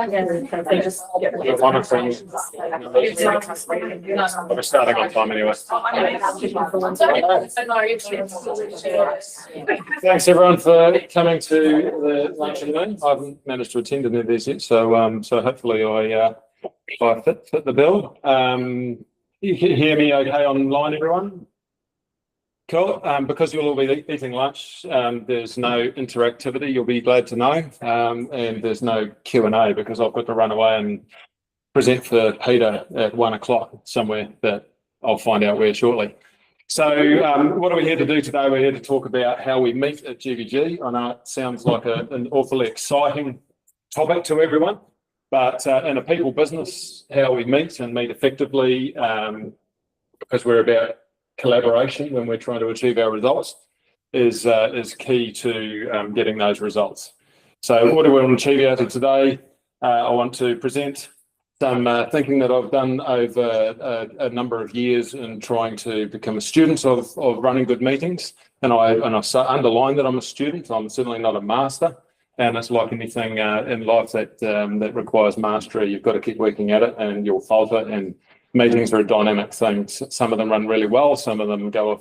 They just get rid of Monitoring. We're starting on time anyway. Thanks everyone for coming to the lunch and learn. I haven't managed to attend any of these yet, so hopefully I fit the bill. You can hear me okay online, everyone? Cool. Because you'll all be eating lunch, there's no interactivity, you'll be glad to know, and there's no Q&A because I've got to run away and present for Peter at 1 o'clock somewhere that I'll find out where shortly. So what are we here to do today? We're here to talk about how we meet at GVG. I know it sounds like an awfully exciting topic to everyone, but in a people business, how we meet and meet effectively, because we're about collaboration when we're trying to achieve our results, is key to getting those results. So what do we want to achieve out of today? I want to present some thinking that I've done over a number of years in trying to become a student of running good meetings. And I underline that I'm a student. I'm certainly not a master. And it's like anything in life that requires mastery. You've got to keep working at it and you'll falter. And meetings are a dynamic thing. Some of them run really well. Some of them go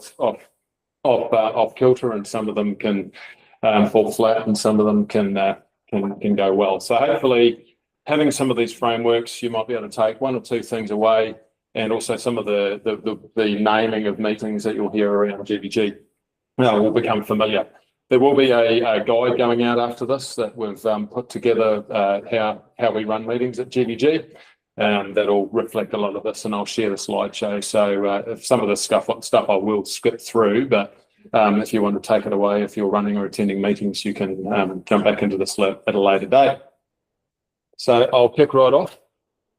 off kilter, and some of them can fall flat, and some of them can go well. So hopefully, having some of these frameworks, you might be able to take one or two things away, and also some of the naming of meetings that you'll hear around GVG will become familiar. There will be a guide going out after this that we've put together how we run meetings at GVG. That'll reflect a lot of this, and I'll share the slideshow. So if some of the stuff I will skip through, but if you want to take it away, if you're running or attending meetings, you can jump back into this at a later date. So I'll pick right off.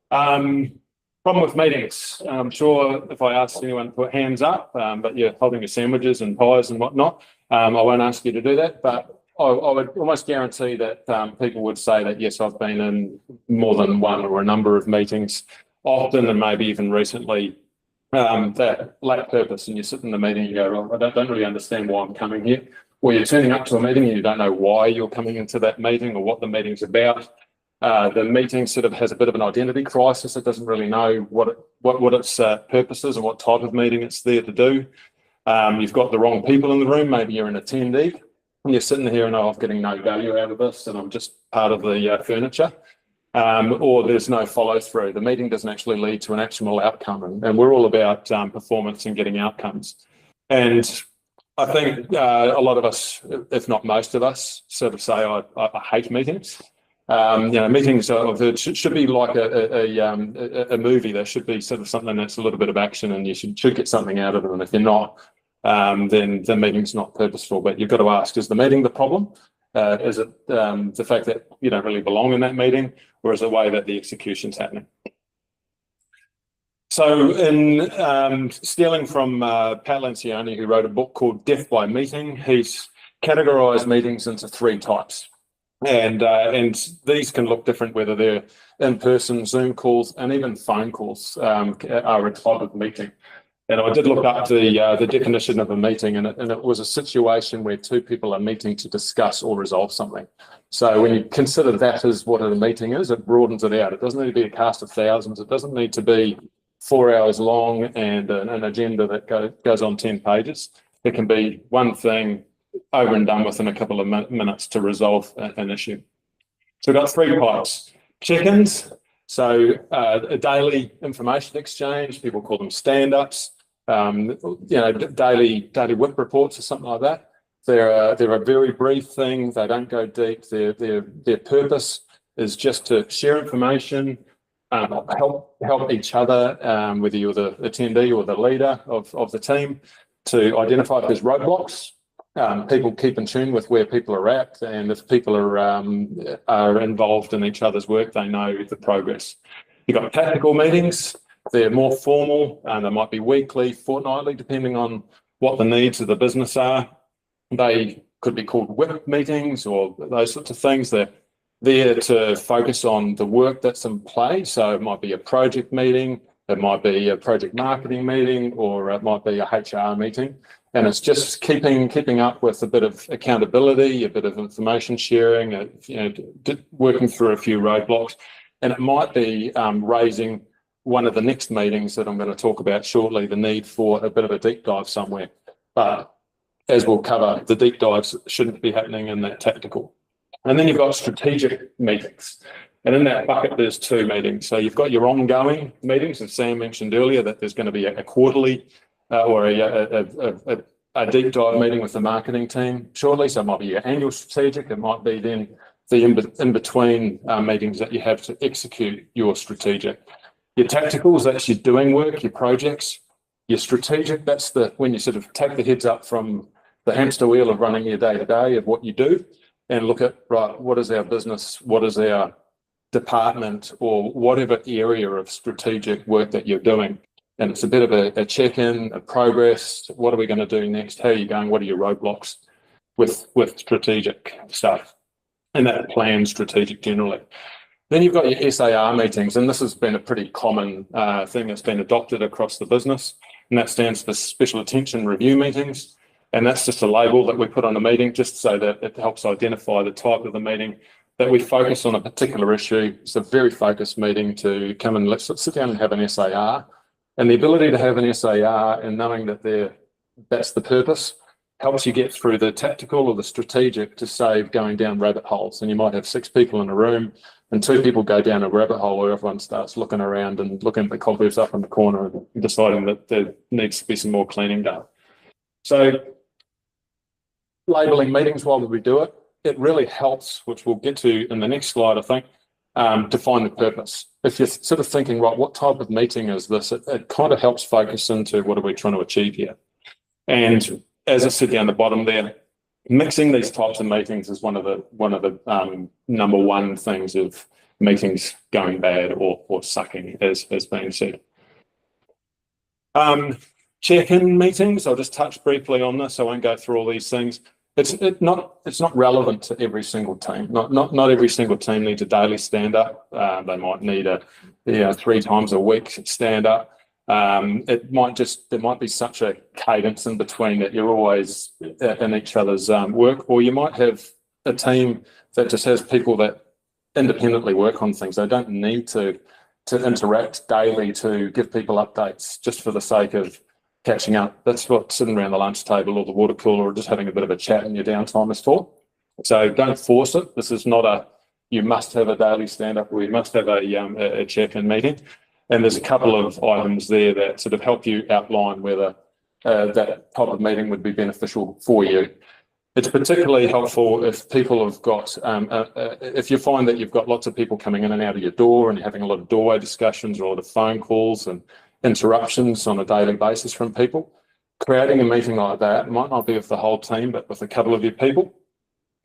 Problem with meetings. I'm sure if I asked anyone to put hands up, but you're holding your sandwiches and pies and whatnot, I won't ask you to do that, but I would almost guarantee that people would say that, yes, I've been in more than one or a number of meetings, often and maybe even recently, that lack purpose, and you sit in the meeting and you go, well, I don't really understand why I'm coming here. Or you're turning up to a meeting and you don't know why you're coming into that meeting or what the meeting's about. The meeting sort of has a bit of an identity crisis. It doesn't really know what its purpose is and what type of meeting it's there to do. You've got the wrong people in the room. Maybe you're an attendee. And you're sitting here and I'm getting no value out of this and I'm just part of the furniture, or there's no follow through. The meeting doesn't actually lead to an actionable outcome, and we're all about performance and getting outcomes. And I think a lot of us, if not most of us, sort of say I hate meetings. Meetings should be like a movie. There should be sort of something that's a little bit of action, and you should get something out of it. And if you're not, then the meeting's not purposeful. But you've got to ask, is the meeting the problem? Is it the fact that you don't really belong in that meeting, or is it the way that the execution's happening? So in stealing from Pat Lencioni, who wrote a book called Death by Meeting, he's categorised meetings into three types. And these can look different, whether they're in-person Zoom calls and even phone calls are a type of meeting. And I did look up the definition of a meeting, and it was a situation where two people are meeting to discuss or resolve something. So when you consider that as what a meeting is, it broadens it out. It doesn't need to be a cast of thousands. It doesn't need to be 4 hours long and an agenda that goes on 10 pages. It can be one thing over and done within a couple of minutes to resolve an issue. So we've got three types. Check-ins, so a daily information exchange, people call them stand-ups, daily whip reports or something like that. They're a very brief thing. They don't go deep. Their purpose is just to share information, help each other, whether you're the attendee or the leader of the team, to identify if there's roadblocks. People keep in tune with where people are at, and if people are involved in each other's work, they know the progress. You've got tactical meetings. They're more formal, and they might be weekly, fortnightly, depending on what the needs of the business are. They could be called whip meetings or those sorts of things. They're there to focus on the work that's in play. So it might be a project meeting, it might be a project marketing meeting, or it might be a HR meeting. And it's just keeping up with a bit of accountability, a bit of information sharing, working through a few roadblocks. And it might be raising one of the next meetings that I'm going to talk about shortly, the need for a bit of a deep dive somewhere. But as we'll cover, the deep dives shouldn't be happening in that tactical. And then you've got strategic meetings. And in that bucket, there's two meetings. So you've got your ongoing meetings, as Sam mentioned earlier, that there's going to be a quarterly or a deep dive meeting with the marketing team shortly. So it might be your annual strategic. It might be then the in-between meetings that you have to execute your strategic. Your tacticals, that's your doing work, your projects. Your strategic, that's when you sort of take the heads up from the hamster wheel of running your day-to-day of what you do and look at, right, what is our business, what is our department or whatever area of strategic work that you're doing. And it's a bit of a check-in, a progress. What are we going to do next? How are you going? What are your roadblocks with strategic stuff? And that plan strategic generally. Then you've got your SAR meetings, and this has been a pretty common thing that's been adopted across the business, and that stands for Special Attention Review Meetings. And that's just a label that we put on a meeting just so that it helps identify the type of the meeting that we focus on a particular issue. It's a very focused meeting to come and let's sit down and have an SAR. And the ability to have an SAR and knowing that that's the purpose helps you get through the tactical or the strategic to save going down rabbit holes. And you might have 6 people in a room and 2 people go down a rabbit hole where everyone starts looking around and looking at the cobwebs up in the corner and deciding that there needs to be some more cleaning done. So labeling meetings while we do it, it really helps, which we'll get to in the next slide, I think, to find the purpose. If you're sort of thinking, right, what type of meeting is this? It kind of helps focus into what are we trying to achieve here. And as I said down the bottom there, mixing these types of meetings is one of the number one things of meetings going bad or sucking, as has been said. Check-in meetings, I'll just touch briefly on this. I won't go through all these things. It's not relevant to every single team. Not every single team needs a daily stand-up. They might need 3 times a week stand-up. There might be such a cadence in between that you're always in each other's work, or you might have a team that just has people that independently work on things. They don't need to interact daily to give people updates just for the sake of catching up. That's what sitting around the lunch table or the water cooler or just having a bit of a chat in your downtime is for. So don't force it. This is not you must have a daily stand-up or you must have a check-in meeting. And there's a couple of items there that sort of help you outline whether that type of meeting would be beneficial for you. It's particularly helpful if people have got, if you find that you've got lots of people coming in and out of your door and you're having a lot of doorway discussions or a lot of phone calls and interruptions on a daily basis from people. Creating a meeting like that might not be with the whole team, but with a couple of your people,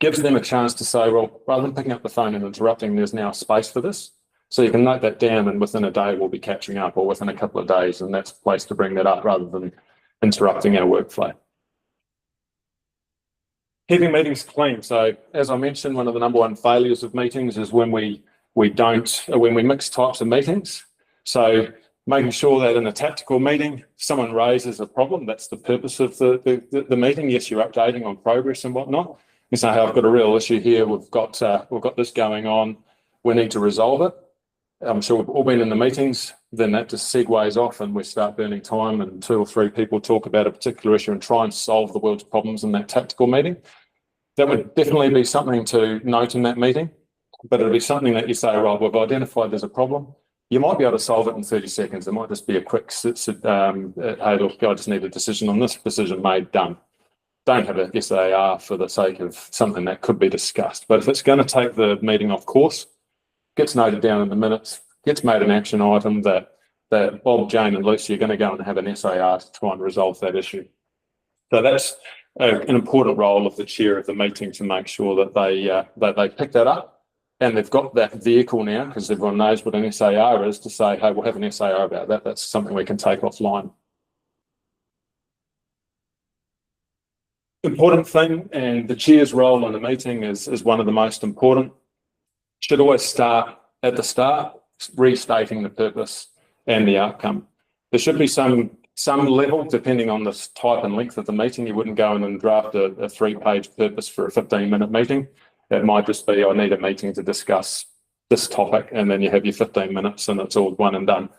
gives them a chance to say, well, rather than picking up the phone and interrupting, there's now space for this. So you can note that down and within a day we'll be catching up, or within a couple of days, and that's a place to bring that up rather than interrupting our workflow. Keeping meetings clean. So as I mentioned, one of the number one failures of meetings is when we mix types of meetings. So making sure that in a tactical meeting, someone raises a problem. That's the purpose of the meeting. Yes, you're updating on progress and whatnot. You say, hey, I've got a real issue here. We've got this going on. We need to resolve it. I'm sure we've all been in the meetings. Then that just segues off and we start burning time and 2 or 3 people talk about a particular issue and try and solve the world's problems in that tactical meeting. That would definitely be something to note in that meeting, but it'll be something that you say, right, we've identified there's a problem. You might be able to solve it in 30 seconds. It might just be a quick, hey, look, I just need a decision on this, decision made, done. Don't have a SAR for the sake of something that could be discussed. But if it's going to take the meeting off course, gets noted down in the minutes, gets made an action item that Bob, Jane and Lucy are going to go and have an SAR to try and resolve that issue. So that's an important role of the chair of the meeting to make sure that they pick that up. And they've got that vehicle now, because everyone knows what an SAR is, to say, hey, we'll have an SAR about that. That's something we can take offline. Important thing, and the chair's role in the meeting is one of the most important. Should always start at the start, restating the purpose and the outcome. There should be some some level, depending on the type and length of the meeting. You wouldn't go in and draft a 3-page purpose for a 15-minute meeting. It might just be, I need a meeting to discuss this topic, and then you have your 15 minutes and it's all one and done.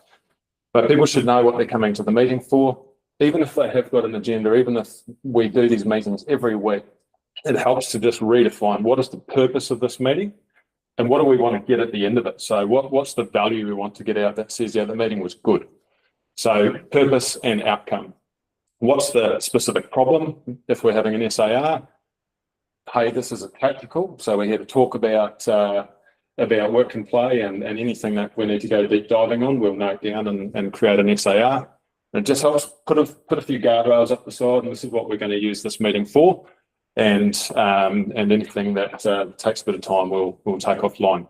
But people should know what they're coming to the meeting for. Even if they have got an agenda, even if we do these meetings every week, it helps to just redefine what is the purpose of this meeting and what do we want to get at the end of it. So what's the value we want to get out that says, yeah, the meeting was good. So purpose and outcome. What's the specific problem if we're having an SAR? Hey, this is a tactical. So we're here to talk about work and play and anything that we need to go deep diving on, we'll note down and create an SAR. And it just helps put a few guardrails up the side, and this is what we're going to use this meeting for. And anything that takes a bit of time, we'll take offline.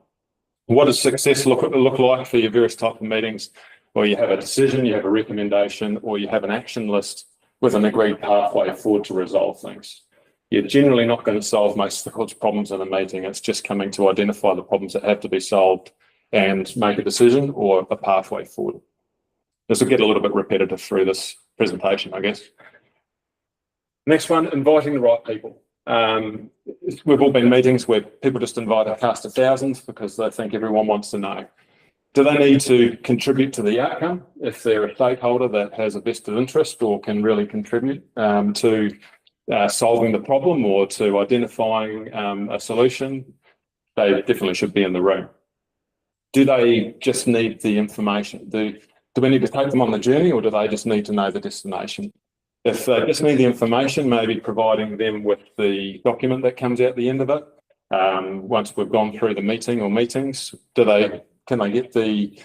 What does success look like for your various type of meetings? Well, you have a decision, you have a recommendation, or you have an action list with an agreed pathway forward to resolve things. You're generally not going to solve most of the problems in a meeting. It's just coming to identify the problems that have to be solved and make a decision or a pathway forward. This will get a little bit repetitive through this presentation, I guess. Next one, inviting the right people. We've all been meetings where people just invite a cast of thousands because they think everyone wants to know. Do they need to contribute to the outcome if they're a stakeholder that has a vested interest or can really contribute to solving the problem or to identifying a solution? They definitely should be in the room. Do they just need the information? Do we need to take them on the journey, or do they just need to know the destination? If they just need the information, maybe providing them with the document that comes out the end of it. Once we've gone through the meeting or meetings, can they get the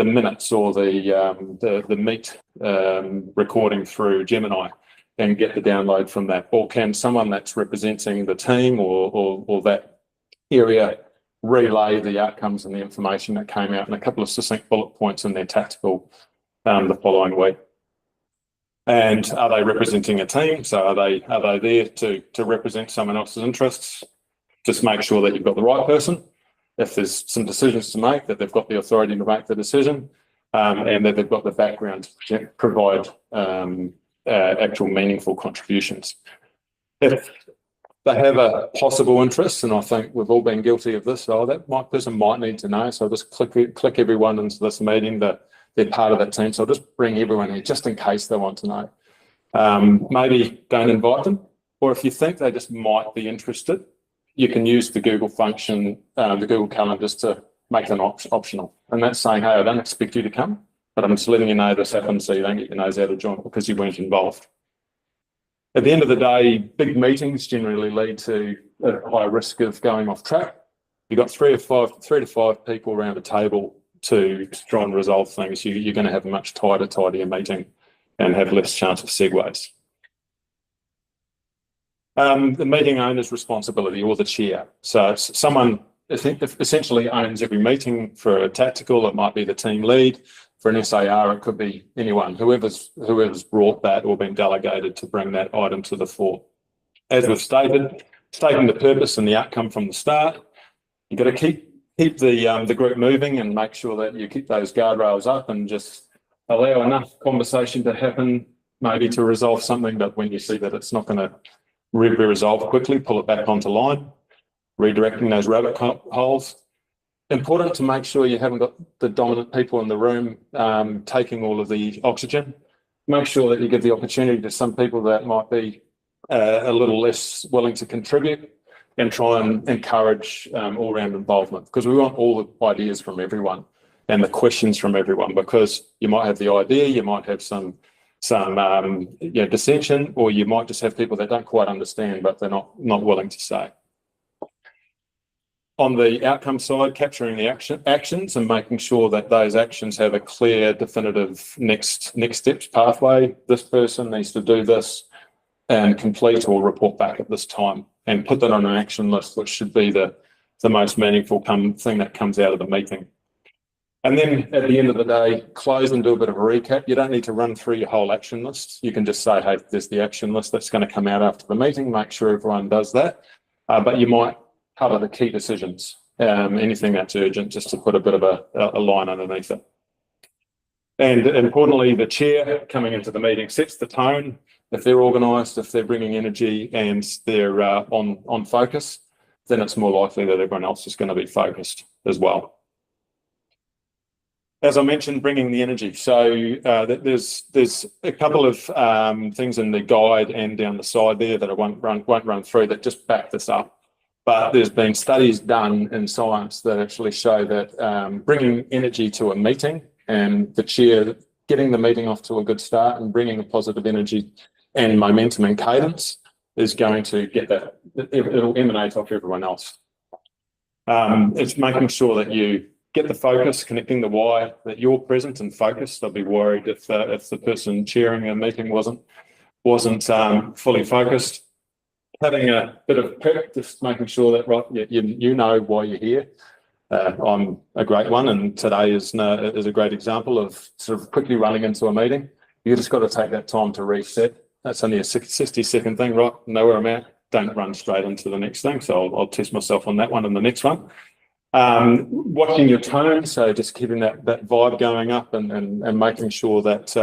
minutes or the meet recording through Gemini and get the download from that? Or can someone that's representing the team or that area relay the outcomes and the information that came out in a couple of succinct bullet points in their tactical the following week? And are they representing a team? So are they there to represent someone else's interests? Just make sure that you've got the right person. If there's some decisions to make, that they've got the authority to make the decision, and that they've got the background to provide actual meaningful contributions. If they have a possible interest, and I think we've all been guilty of this, so that person might need to know, so I'll just click everyone into this meeting that they're part of that team. So I'll just bring everyone here just in case they want to know. Maybe don't invite them, or if you think they just might be interested, you can use the Google function, the Google calendars to make them optional. And that's saying, hey, I don't expect you to come, but I'm just letting you know this happens so you don't get your nose out of joint because you weren't involved. At the end of the day, big meetings generally lead to a high risk of going off track. You've got three to five people around a table to try and resolve things. You're going to have a much tidier meeting and have less chance of segues. The meeting owner's responsibility, or the chair. So it's someone essentially owns every meeting. For a tactical, it might be the team lead. For an SAR, it could be anyone, whoever's brought that or been delegated to bring that item to the fore. As we've stated, stating the purpose and the outcome from the start, you've got to keep the group moving and make sure that you keep those guardrails up and just allow enough conversation to happen, maybe to resolve something, but when you see that it's not going to be resolved quickly, pull it back onto line, redirecting those rabbit holes. Important to make sure you haven't got the dominant people in the room taking all of the oxygen. Make sure that you give the opportunity to some people that might be a little less willing to contribute, and try and encourage all-round involvement, because we want all the ideas from everyone and the questions from everyone, because you might have the idea, you might have some dissension, or you might just have people that don't quite understand, but they're not willing to say. On the outcome side, capturing the actions and making sure that those actions have a clear, definitive next steps pathway. This person needs to do this and complete or report back at this time, and put that on an action list, which should be the most meaningful thing that comes out of the meeting. And then at the end of the day, close and do a bit of a recap. You don't need to run through your whole action list. You can just say, hey, there's the action list that's going to come out after the meeting. Make sure everyone does that. But you might cover the key decisions, anything that's urgent, just to put a bit of a line underneath it. And importantly, the chair coming into the meeting sets the tone. If they're organised, if they're bringing energy and they're on focus, then it's more likely that everyone else is going to be focused as well. As I mentioned, bringing the energy. So there's a couple of things in the guide and down the side there that I won't run through that just back this up. But there's been studies done in science that actually show that bringing energy to a meeting and the chair getting the meeting off to a good start and bringing a positive energy and momentum and cadence is going to get that, it'll emanate off everyone else. It's making sure that you get the focus, connecting the why, that you're present and focused. I'll be worried if the person chairing a meeting wasn't fully focused. Having a bit of prep, just making sure that right, you know why you're here. I'm a great one, and today is a great example of sort of quickly running into a meeting. You just got to take that time to reset. That's only a 60-second thing, right? Know where I'm at. Don't run straight into the next thing. So I'll test myself on that one and the next one. Watching your tone, so just keeping that vibe going up and making sure that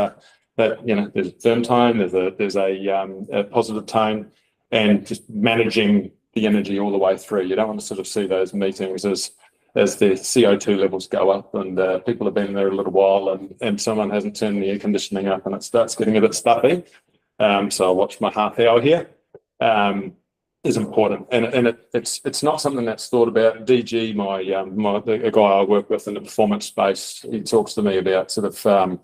you know there's a firm tone, there's a positive tone, and just managing the energy all the way through. You don't want to sort of see those meetings as the CO2 levels go up and people have been there a little while and someone hasn't turned the air conditioning up and it starts getting a bit stuffy. So I'll watch my half hour here. Is important, and it's not something that's thought about. DG, a guy I work with in the performance space, he talks to me about sort of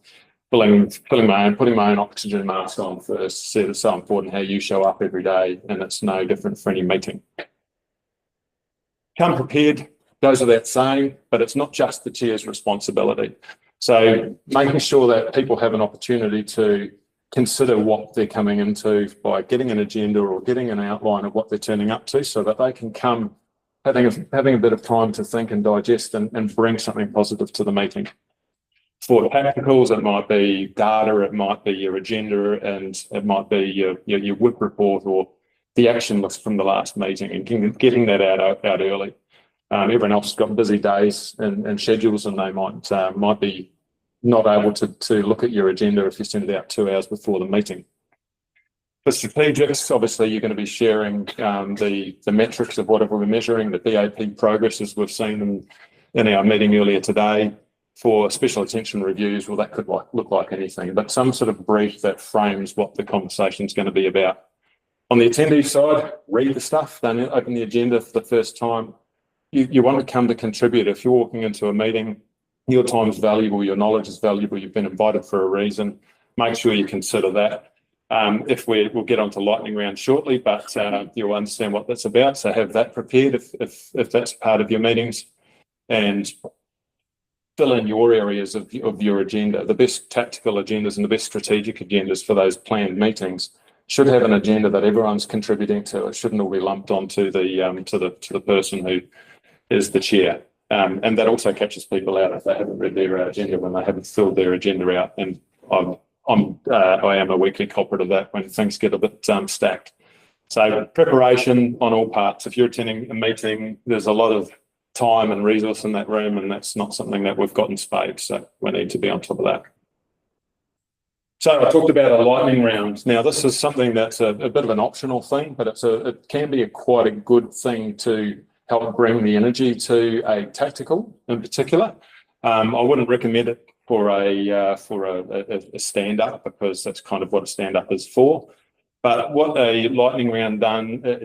putting my own oxygen mask on first. So it's so important how you show up every day, and it's no different for any meeting. Come prepared goes without saying, but it's not just the chair's responsibility. So making sure that people have an opportunity to consider what they're coming into by getting an agenda or getting an outline of what they're turning up to, so that they can come having a bit of time to think and digest and bring something positive to the meeting. For tacticals, it might be data, it might be your agenda, and it might be your whip report or the action list from the last meeting, and getting that out early. Everyone else has got busy days and schedules, and they might be not able to look at your agenda if you send it out 2 hours before the meeting. For strategics, obviously you're going to be sharing the metrics of whatever we're measuring, the BAP progress as we've seen in our meeting earlier today. For special attention reviews, well, that could look like anything, but some sort of brief that frames what the conversation is going to be about. On the attendee side, read the stuff, don't open the agenda for the first time. You want to come to contribute. If you're walking into a meeting, your time is valuable, your knowledge is valuable, you've been invited for a reason. Make sure you consider that. We'll get onto lightning round shortly, but you'll understand what that's about. So have that prepared if that's part of your meetings, and fill in your areas of your agenda. The best tactical agendas and the best strategic agendas for those planned meetings should have an agenda that everyone's contributing to. It shouldn't all be lumped onto the person who is the chair. And that also catches people out if they haven't read their agenda, when they haven't filled their agenda out. And I am a weekly culprit of that when things get a bit stacked. So preparation on all parts. If you're attending a meeting, there's a lot of time and resource in that room, and that's not something that we've got in spades. So we need to be on top of that. So I talked about a lightning round. Now this is something that's a bit of an optional thing, but it can be quite a good thing to help bring the energy to a tactical in particular. I wouldn't recommend it for a stand-up, because that's kind of what a stand-up is for. But what a lightning round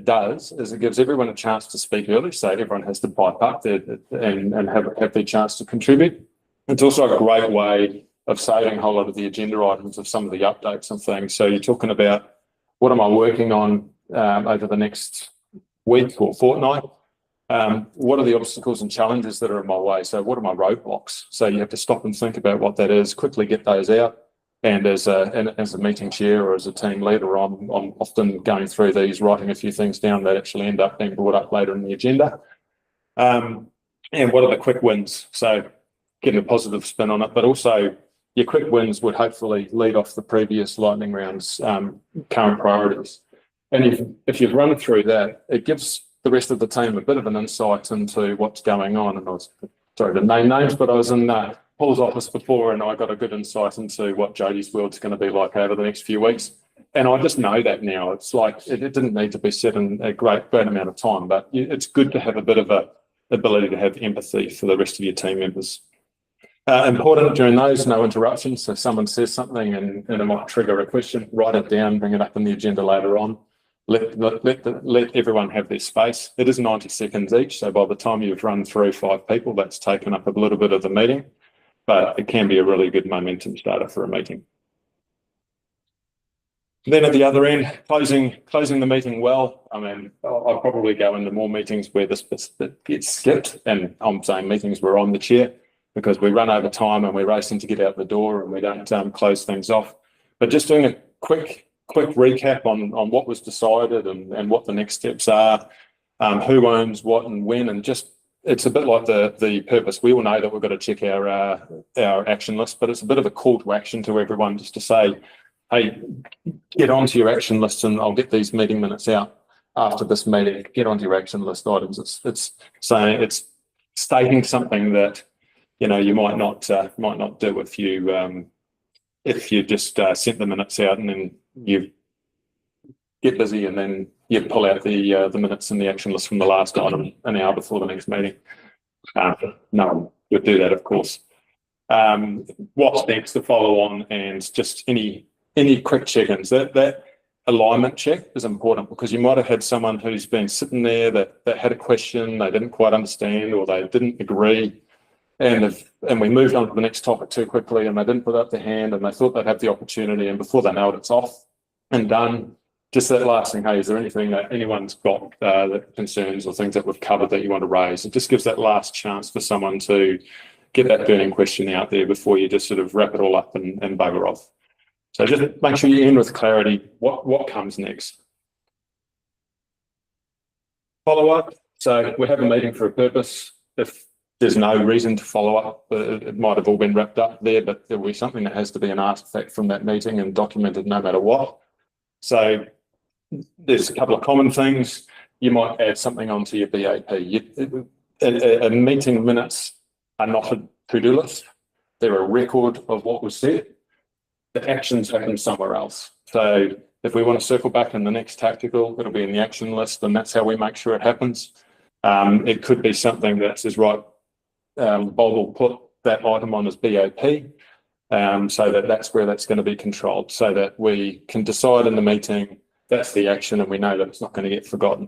does is it gives everyone a chance to speak early, so everyone has to pipe up and have their chance to contribute. It's also a great way of saving a whole lot of the agenda items of some of the updates and things. So you're talking about, what am I working on over the next week or fortnight? What are the obstacles and challenges that are in my way? So what are my roadblocks? So you have to stop and think about what that is, quickly get those out. And as a meeting chair or as a team leader, I'm often going through these, writing a few things down that actually end up being brought up later in the agenda. And what are the quick wins? So getting a positive spin on it, but also your quick wins would hopefully lead off the previous lightning round's current priorities. And if you've run through that, it gives the rest of the team a bit of an insight into what's going on. And I was sorry to name names, but I was in Paul's office before, and I got a good insight into what Jodie's world's going to be like over the next few weeks. And I just know that now. It's like it didn't need to be said in a great amount of time, but it's good to have a bit of a ability to have empathy for the rest of your team members. Important during those, no interruptions. So if someone says something and it might trigger a question, write it down, bring it up in the agenda later on. Let everyone have their space. It is 90 seconds each, so by the time you've run through 5 people, that's taken up a little bit of the meeting, but it can be a really good momentum starter for a meeting. Then at the other end, closing the meeting well. I mean, I'll probably go into more meetings where this bit gets skipped, and I'm saying meetings where I'm the chair, because we run over time and we're racing to get out the door and we don't close things off. But just doing a quick recap on what was decided and what the next steps are, who owns what and when, and just it's a bit like the purpose. We all know that we've got to check our action list, but it's a bit of a call to action to everyone just to say, hey, get onto your action list and I'll get these meeting minutes out after this meeting. Get onto your action list items. It's saying, it's stating something that you might not do if you just sent the minutes out and then you get busy and then you pull out the minutes and the action list from the last item an hour before the next meeting. No one would do that, of course. What's next to follow on, and just any quick check-ins. That alignment check is important, because you might have had someone who's been sitting there that had a question they didn't quite understand, or they didn't agree, and we moved on to the next topic too quickly, and they didn't put up their hand, and they thought they'd have the opportunity, and before they know it, it's off and done. Just that last thing, hey, is there anything that anyone's got that concerns or things that we've covered that you want to raise? It just gives that last chance for someone to get that burning question out there before you just sort of wrap it all up and bugger off. So just make sure you end with clarity. What comes next? Follow up. So we have a meeting for a purpose. If there's no reason to follow up, it might have all been wrapped up there, but there will be something that has to be an artifact from that meeting and documented no matter what. So there's a couple of common things. You might add something onto your BAP. A meeting minutes are not a to-do list. They're a record of what was said. The actions happen somewhere else. So if we want to circle back in the next tactical, it'll be in the action list, and that's how we make sure it happens. It could be something that says, right, Bob will put that item on as BAP, so that's where that's going to be controlled, so that we can decide in the meeting that's the action, and we know that it's not going to get forgotten.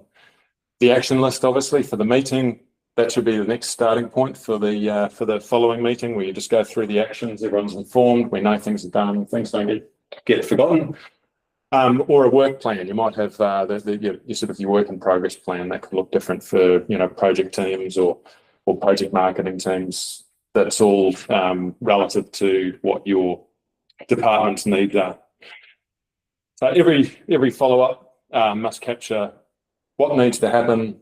The action list, obviously, for the meeting, that should be the next starting point for the following meeting, where you just go through the actions. Everyone's informed. We know things are done. Things don't get forgotten. Or a work plan. You might have your sort of your work in progress plan that could look different for project teams or project marketing teams. That's all relative to what your department's needs are. So every follow up must capture what needs to happen,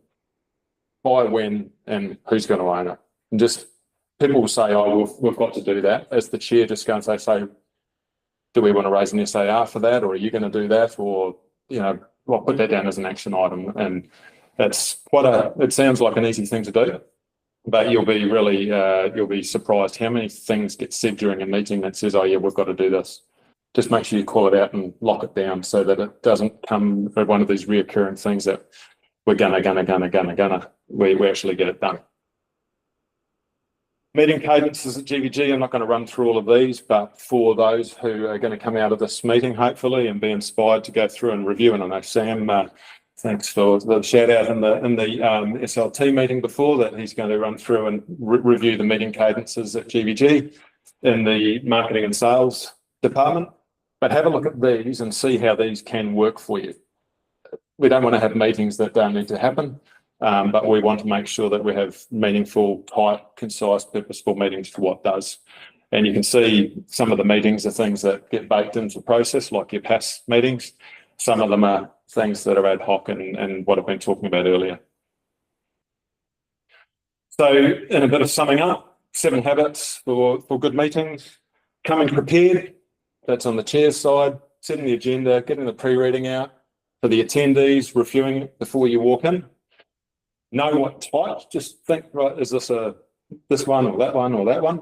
by when, and who's going to own it. And just people will say, oh, we've got to do that. As the chair, just go and say, so do we want to raise an SAR for that, or are you going to do that, or we'll put that down as an action item. And it's it sounds like an easy thing to do, but you'll be surprised how many things get said during a meeting that says, oh yeah, we've got to do this. Just make sure you call it out and lock it down, so that it doesn't come one of these reoccurring things that we're gonna. We actually get it done. Meeting cadences at GVG, I'm not going to run through all of these, but for those who are going to come out of this meeting, hopefully, and be inspired to go through and review, and I know Sam, thanks for the shout out in the SLT meeting before, that he's going to run through and review the meeting cadences at GVG in the marketing and sales department. But have a look at these and see how these can work for you. We don't want to have meetings that don't need to happen. But we want to make sure that we have meaningful, tight, concise, purposeful meetings for what does. And you can see some of the meetings are things that get baked into the process, like your PAS meetings. Some of them are things that are ad hoc and what I've been talking about earlier. So in a bit of summing up, 7 habits for good meetings. Coming prepared, that's on the chair's side. Setting the agenda, getting the pre-reading out. For the attendees, reviewing it before you walk in. Know what type, just think, right, is this this one or that one or that one?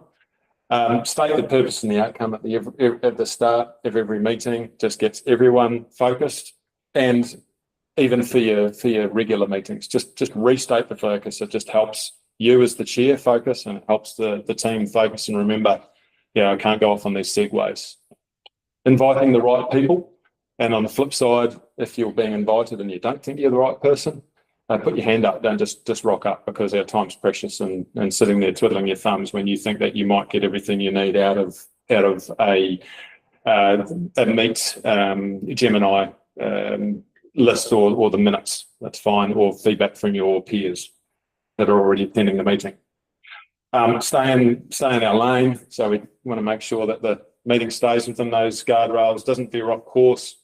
State the purpose and the outcome at the start of every meeting. Just gets everyone focused, and even for your regular meetings, just restate the focus. It just helps you as the chair focus, and it helps the team focus and remember, I can't go off on these segues. Inviting the right people, and on the flip side, if you're being invited and you don't think you're the right person, put your hand up. Don't just rock up, because our time's precious, and sitting there twiddling your thumbs when you think that you might get everything you need out of a Meet Gemini list or the minutes. That's fine, or feedback from your peers that are already attending the meeting. Stay in our lane. So we want to make sure that the meeting stays within those guardrails, doesn't veer off course.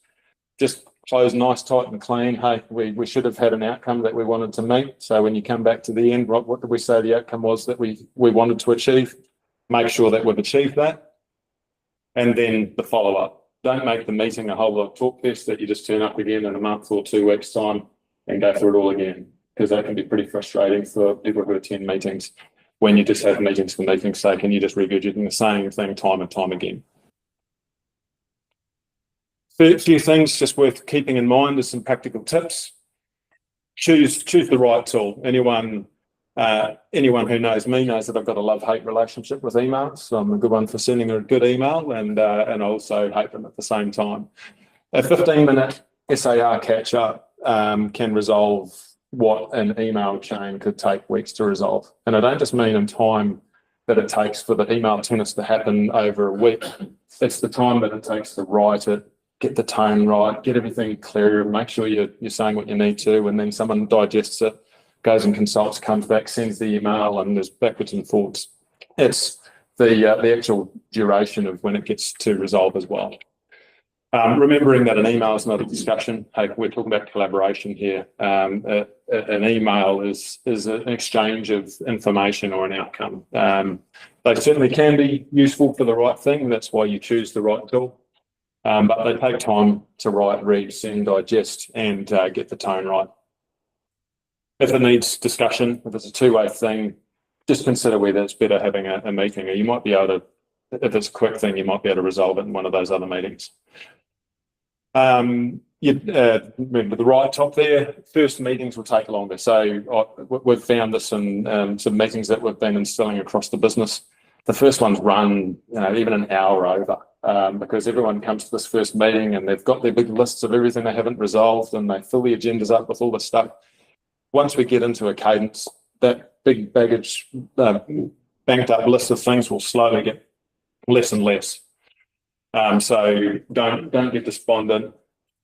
Just close nice, tight and clean. Hey, we should have had an outcome that we wanted to meet. So when you come back to the end, what did we say the outcome was that we wanted to achieve? Make sure that we've achieved that. And then the follow-up. Don't make the meeting a whole lot of talk fest that you just turn up again in a month or 2 weeks' time and go through it all again, because that can be pretty frustrating for people who attend meetings when you just have meetings for meeting's sake and you're just regurgitating the same thing time and time again. A few things just worth keeping in mind. There's some practical tips. Choose the right tool. Anyone who knows me knows that I've got a love-hate relationship with emails. So I'm a good one for sending a good email, and I also hate them at the same time. A 15-minute SAR catch-up can resolve what an email chain could take weeks to resolve. And I don't just mean in time that it takes for the email tennis to happen over a week. It's the time that it takes to write it, get the tone right, get everything clear, make sure you're saying what you need to, and then someone digests it, goes and consults, comes back, sends the email, and there's backwards and forwards. It's the actual duration of when it gets to resolve as well. Remembering that an email is not a discussion. Hey, we're talking about collaboration here. An email is an exchange of information or an outcome. They certainly can be useful for the right thing. That's why you choose the right tool. But they take time to write, read, send, digest, and get the tone right. If it needs discussion, if it's a two-way thing, just consider whether it's better having a meeting, or you might be able to, if it's a quick thing, you might be able to resolve it in one of those other meetings. Remember the right top there, first meetings will take longer. So we've found this in some meetings that we've been instilling across the business. The first ones run even an hour over. Because everyone comes to this first meeting and they've got their big lists of everything they haven't resolved, and they fill the agendas up with all this stuff. Once we get into a cadence, that big baggage, banked up list of things will slowly get less and less. So don't get despondent.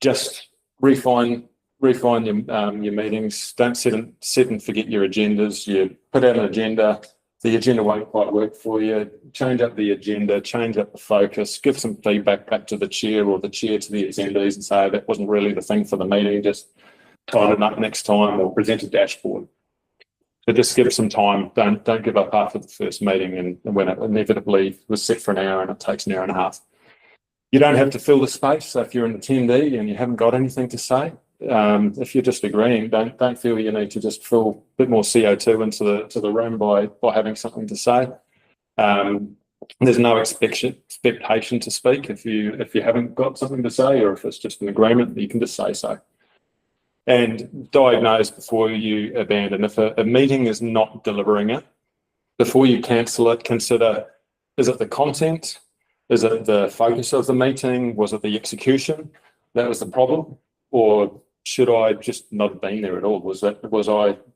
Just refine your meetings. Don't set and forget your agendas. You put out an agenda. The agenda won't quite work for you. Change up the agenda, change up the focus, give some feedback back to the chair or the chair to the attendees and say that wasn't really the thing for the meeting, just tighten it up next time, or present a dashboard. So just give some time. Don't give up after the first meeting, and when it inevitably was set for an hour and it takes an hour and a half. You don't have to fill the space. So if you're an attendee and you haven't got anything to say, if you're just agreeing, don't feel you need to just fill a bit more CO2 into the room by having something to say. There's no expectation to speak if you haven't got something to say, or if it's just an agreement, you can just say so. And diagnose before you abandon. If a meeting is not delivering it, before you cancel it, consider, is it the content? Is it the focus of the meeting? Was it the execution that was the problem? Or should I just not have been there at all? Was I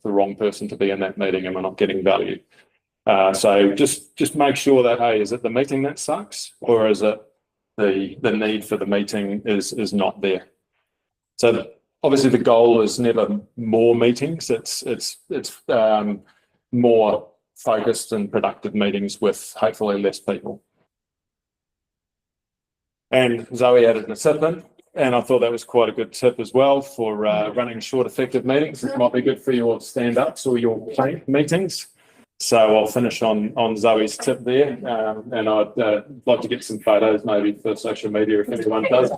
the wrong person to be in that meeting? Am I not getting value? So just make sure that, hey, is it the meeting that sucks, or is it the need for the meeting is not there? So obviously the goal is never more meetings. It's more focused and productive meetings with hopefully less people. And Zoe added a tip in, and I thought that was quite a good tip as well for running short, effective meetings. It might be good for your stand-ups or your plank meetings. So I'll finish on Zoe's tip there, and I'd like to get some photos maybe for social media if anyone does.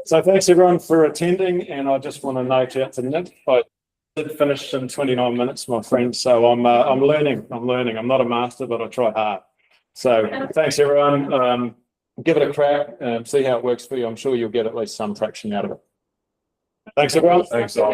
So thanks everyone for attending, and I just want to note out to Nick, did finish in 29 minutes, my friend. So I'm learning. I'm not a master, but I try hard. So thanks everyone. Give it a crack, see how it works for you. I'm sure you'll get at least some traction out of it. Thanks everyone. Thanks, all.